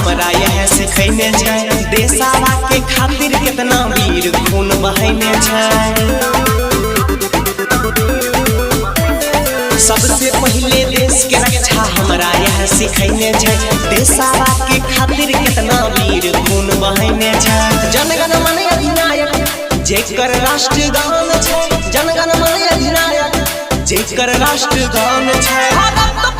हमरा यह सिखैने छै देशवा के खातिर कितना वीर खून बहैने छै। सबसे पहले देश के रक्षा हमरा यह सिखैने छै देशवा के खातिर कितना वीर खून बहैने छै। जनगण मन अधिनायक जेकर राष्ट्रगान छै, जनगण मन अधिनायक जेकर राष्ट्रगान छै।